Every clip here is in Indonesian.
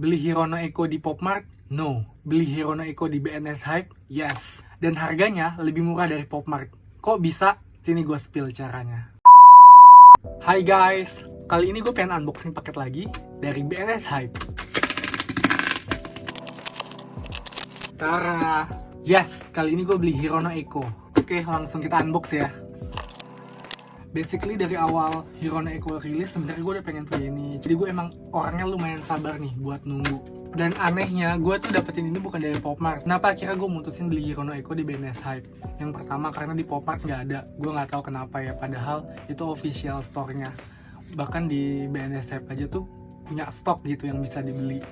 Beli Hirono Eco di Popmart? No. Beli Hirono Eco di BNS Hype? Yes. Dan harganya lebih murah dari Popmart. Kok bisa? Sini gue spill caranya. Hai guys, kali ini gue pengen unboxing paket lagi dari BNS Hype. Tara. Yes, kali ini gue beli Hirono Eco. Oke, langsung kita unbox ya. Basically dari awal Hirono Eco rilis sebenarnya gue udah pengen punya ini. Jadi gue emang orangnya lumayan sabar nih buat nunggu. Dan anehnya gue tuh dapetin ini bukan dari Popmart. Kenapa akhirnya gue mutusin beli Hirono Eco di BNS Hype? Yang pertama karena di Popmart nggak ada. Gue nggak tahu kenapa ya. Padahal itu official store-nya. Bahkan di BNS Hype aja tuh punya stok gitu yang bisa dibeli.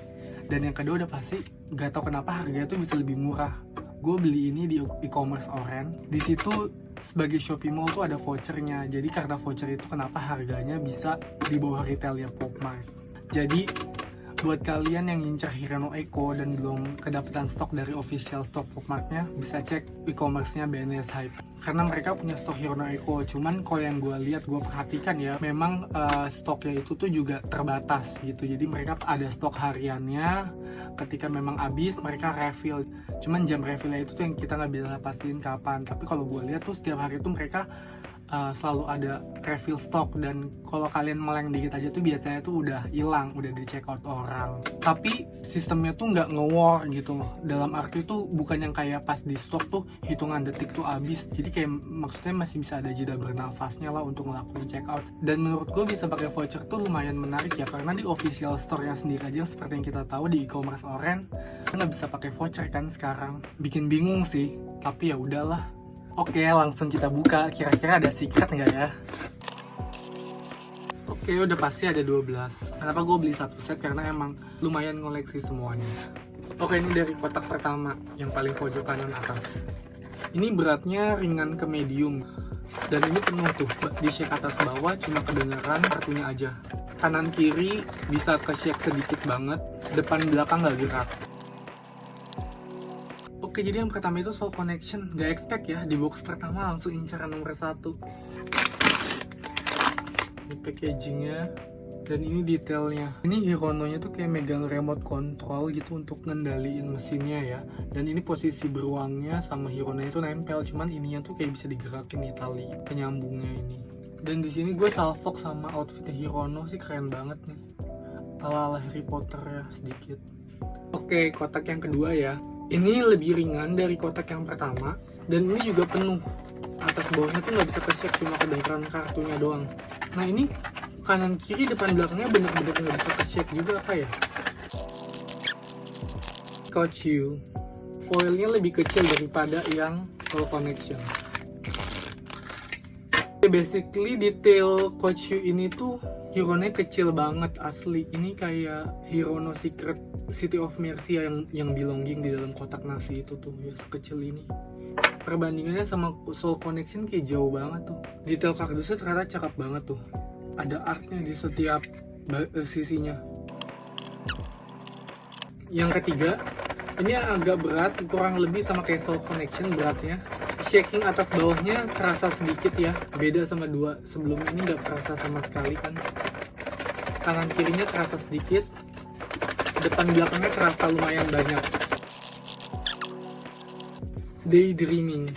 Dan yang kedua udah pasti nggak tahu kenapa harganya tuh bisa lebih murah. Gue beli ini di e-commerce Oren. Di situ sebagai Shopee Mall tuh ada vouchernya. Jadi karena voucher itu kenapa harganya bisa di bawah retailnya Popmart. Jadi buat kalian yang ngincar Hirono Eco dan belum kedapetan stok dari official store Popmartnya, bisa cek e-commerce-nya BNS Hype. Karena mereka punya stok Hirono Eco. Cuman kalau yang gue lihat, gue perhatikan ya, memang stoknya itu tuh juga terbatas gitu. Jadi mereka ada stok hariannya. Ketika memang habis, mereka refill. Cuman jam refillnya itu tuh yang kita nggak bisa pastiin kapan. Tapi kalau gue lihat tuh setiap hari tuh mereka selalu ada refill stok, dan kalau kalian meleng dikit aja tuh biasanya tuh udah hilang, udah di check out orang. Tapi sistemnya tuh nggak nge-war gitu loh. Dalam arti tuh bukan yang kayak pas di stok tuh hitungan detik tuh habis. Jadi kayak maksudnya masih bisa ada jeda bernafasnya lah untuk ngelakuin check out. Dan menurut gue bisa pakai voucher tuh lumayan menarik ya, karena di official store-nya sendiri aja seperti yang kita tahu di e-commerce Oren nggak bisa pakai voucher kan sekarang. Bikin bingung sih, tapi ya udahlah. Oke, langsung kita buka. Kira-kira ada secret nggak ya? Oke, udah pasti ada 12. Kenapa gue beli satu set? Karena emang lumayan ngoleksi semuanya. Oke, ini dari kotak pertama, yang paling pojok kanan atas. Ini beratnya ringan ke medium. Dan ini penuh tuh, di shake atas bawah cuma kedengeran kartunya aja. Kanan kiri bisa ke shake sedikit banget, depan belakang nggak gerak. Oke, jadi yang pertama itu Soul Connection. Gak expect ya, di box pertama langsung incaran nomor 1. Ini packagingnya, dan ini detailnya. Ini Hirononya tuh kayak megang remote control gitu untuk ngendaliin mesinnya ya. Dan ini posisi beruangnya sama Hirononya itu nempel, cuman ininya tuh kayak bisa digerakin nih tali penyambungnya ini. Dan di sini gue salfok sama outfitnya Hirono sih, keren banget nih. Ala-ala Harry Potter ya sedikit. Oke, kotak yang kedua ya. Ini lebih ringan dari kotak yang pertama, dan ini juga penuh. Atas bawahnya tuh nggak bisa ke-check, cuma kedengeran kartunya doang. Nah ini kanan kiri depan belakangnya bener-bener nggak bisa ke-check juga apa ya? Kochu. Foilnya lebih kecil daripada yang Soul Connection. Basically detail Kochu ini tuh Hirono kecil banget asli. Ini kayak Hirono Secret City of Mercia yang belonging di dalam kotak nasi itu tuh ya, sekecil ini. Perbandingannya sama Soul Connection kayak jauh banget tuh. Detail kardusnya ternyata cakep banget tuh. Ada artnya di setiap sisinya. Yang ketiga, ini agak berat, kurang lebih sama kayak Soul Connection beratnya. Shaking atas bawahnya terasa sedikit ya, beda sama dua sebelumnya. Ini nggak terasa sama sekali kan. Kanan kirinya terasa sedikit, depan belakangnya terasa lumayan banyak. Daydreaming.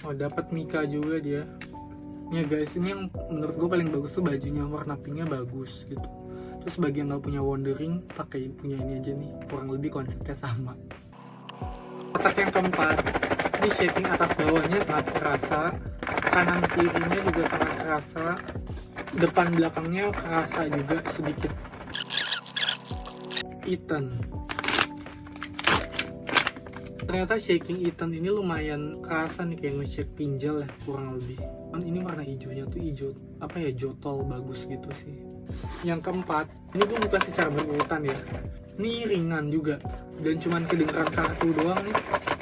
Oh, dapat Mika juga dia. Ya guys, ini yang menurut gue paling bagus tuh bajunya, warna pinknya bagus gitu. Terus bagian nggak punya Wondering, pakai punya ini aja nih, kurang lebih konsepnya sama. Kotak yang keempat, ini shaping atas bawahnya sangat terasa, kanan kirinya juga sangat terasa, depan belakangnya terasa juga sedikit. Ethan. Ternyata shaking Ethan ini lumayan kerasa nih, kayak nge-shake pinjal ya kurang lebih. Kan ini warna hijaunya tuh hijau apa ya, jotol bagus gitu sih. Yang keempat, ini gue buka secara berurutan ya. Ini ringan juga, dan cuman kedengeran kartu doang nih.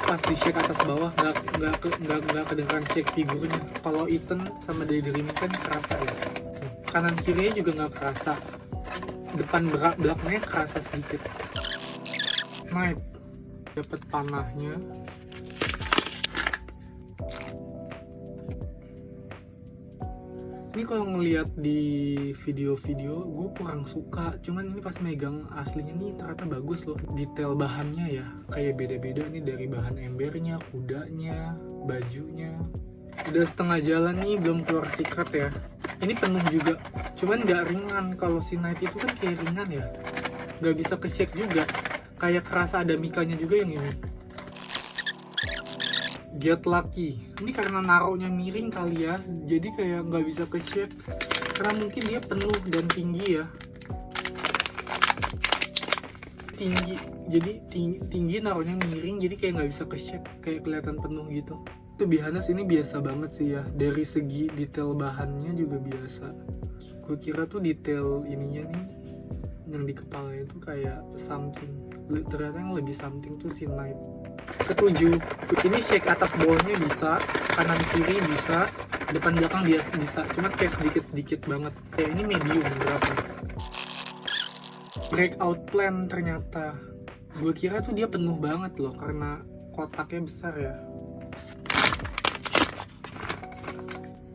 Pas di shake atas bawah nggak kedengeran shake figurnya. Kalau Ethan sama Daydreaming kan kerasa ya. Kanan kirinya juga nggak kerasa. Depan belakangnya kerasa sedikit. Night, dapat panahnya. Ini Ini kalau ngeliat di video-video gue kurang suka, cuman ini pas megang aslinya nih ternyata bagus loh. Detail bahannya ya kayak beda-beda nih, dari bahan embernya, kudanya, bajunya. Udah setengah jalan nih, belum keluar secret ya. Ini penuh juga, cuman nggak ringan. Kalau si Night itu kan kayak ringan ya, nggak bisa ke-shake juga. Kayak kerasa ada mikanya juga yang ini. Get Lucky, ini karena naruhnya miring kali ya, jadi kayak nggak bisa ke-shake karena mungkin dia penuh dan tinggi ya. Tinggi, jadi tinggi naruhnya miring, jadi kayak nggak bisa ke-shake, kayak kelihatan penuh gitu. To be honest, ini biasa banget sih ya, dari segi detail bahannya juga biasa. Gue kira tuh detail ininya nih yang di kepalanya tuh kayak something, ternyata yang lebih something tuh si Night. Ketujuh, ini shake atas bawahnya bisa, kanan kiri bisa, depan belakang bisa, cuma kayak sedikit banget. Kayak ini medium berapa? Breakout plan ternyata. Gue kira tuh dia penuh banget loh karena kotaknya besar ya.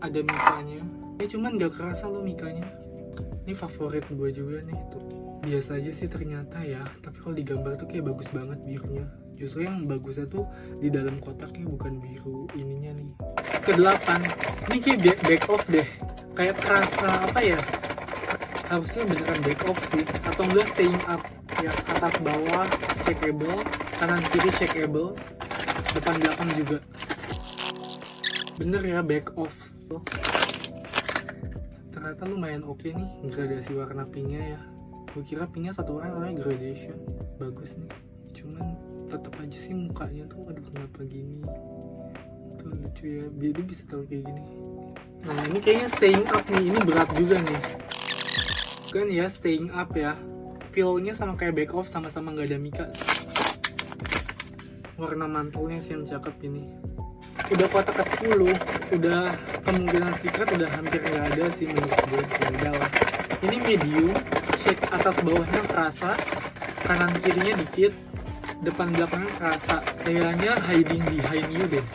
Ada mikanya. Ya cuman gak kerasa loh mikanya. Ini favorit gue juga nih tuh. Biasa aja sih ternyata ya, tapi kalau digambar tuh kayak bagus banget birunya. Justru yang bagusnya tuh di dalam kotaknya, bukan biru ininya nih. Kedelapan, ini kayak back off deh. Kayak terasa apa ya? Harusnya beneran back off sih, atau enggak staying up. Ya atas bawah shakeable, kanan kiri shakeable, depan belakang juga. Bener ya back off. Ternyata lumayan oke nih gradasi warna pinknya ya. Gue kira pinknya satu warna gradation, bagus nih. Cuman tetap aja sih mukanya tuh, aduh kenapa gini. Tuh lucu ya, jadi bisa tahu kayak gini. Nah ini kayaknya staying up nih, ini berat juga nih. Kan ya staying up ya, feel-nya sama kayak back off, sama-sama nggak ada mika. Warna mantelnya sih yang cakep ini. Udah kotak ke 10, udah kemungkinan secret udah hampir nggak ada sih menurut gue. Ya udah lah. Ini medium, shade atas bawahnya kerasa, kanan kirinya dikit, depan belakangnya kerasa. Kayaknya hiding behind you deh.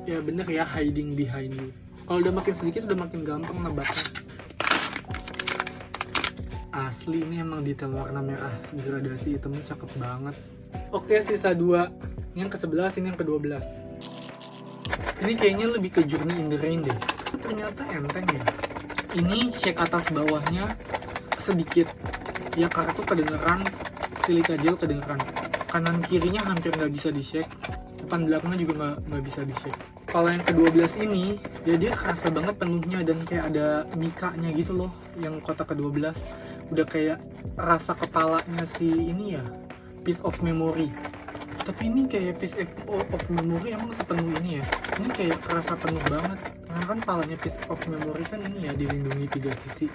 Ya bener ya, hiding behind you. Kalau udah makin sedikit udah makin gampang nebaknya. Asli ini emang detail warna merah, gradasi hitamnya cakep banget. Oke, sisa 2. Ini yang ke-11, ini yang ke-12. Ini kayaknya lebih ke Journey in the Rain deh. Ternyata enteng ya. Ini shake atas bawahnya sedikit. Ya karena tuh kedengeran, silika gel kedengeran. Kanan kirinya hampir nggak bisa di-shake. Depan belakangnya juga nggak bisa di-shake. Kalau yang ke-12 ini, ya dia kerasa banget penuhnya dan kayak ada mikanya gitu loh. Yang kotak ke-12 udah kayak rasa kepalanya si ini ya, piece of memory. Tapi ini kayak piece of memory emang sepenuh ini ya. Ini kayak kerasa penuh banget. Karena kan palanya piece of memory kan ini ya, dilindungi 3 sisi.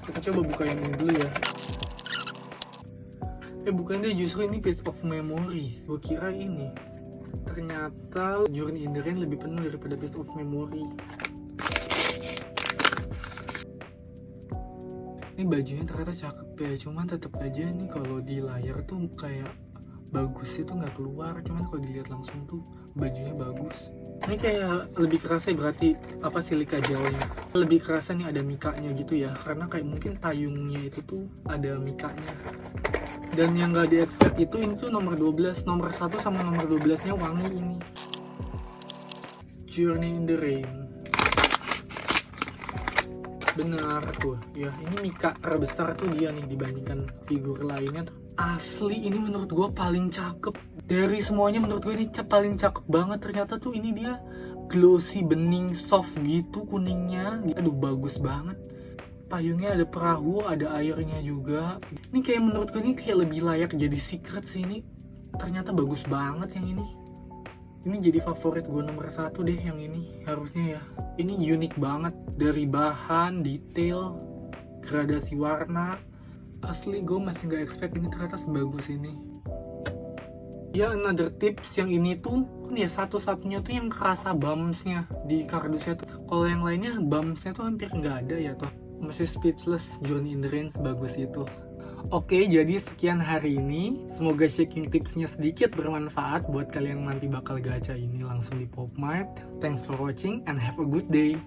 Kita coba buka yang ini dulu ya. Bukan deh, justru ini piece of memory. Gue kira ini. Ternyata Journey in the Rain lebih penuh daripada piece of memory. Ini bajunya ternyata cakep ya, cuman tetap aja nih kalau di layar tuh kayak bagusnya tuh nggak keluar, cuman kalau dilihat langsung tuh bajunya bagus. Ini kayak lebih kerasa berarti apa, silika gelnya lebih kerasa nih, ada mikanya gitu ya, karena kayak mungkin payungnya itu tuh ada mikanya. Dan yang nggak di-expect itu ini tuh nomor 12, nomor 1 sama nomor 12 nya wangi ini. Journey in the Rain. Benar tuh ya, ini mika terbesar tuh dia nih dibandingkan figur lainnya. Asli ini menurut gue paling cakep dari semuanya. Menurut gue ini paling cakep banget. Ternyata tuh ini dia glossy, bening, soft gitu kuningnya. Aduh bagus banget. Payungnya ada perahu, ada airnya juga. Ini kayak menurut gue ini kayak lebih layak jadi secret sih ini. Ternyata bagus banget yang ini. Ini jadi favorit gue nomor 1 deh yang ini, harusnya ya. Ini unik banget, dari bahan, detail, gradasi warna. Asli gue masih gak expect ini ternyata sebagus ini. Ya another tips, yang ini tuh ya satu-satunya tuh yang kerasa bumps-nya di kardusnya tuh. Kalau yang lainnya bumps-nya tuh hampir gak ada ya tuh. Masih speechless, Journey in the Rain sebagus itu. Oke, jadi sekian hari ini. Semoga sharing tipsnya sedikit bermanfaat buat kalian yang nanti bakal gacha ini langsung di Popmart. Thanks for watching and have a good day.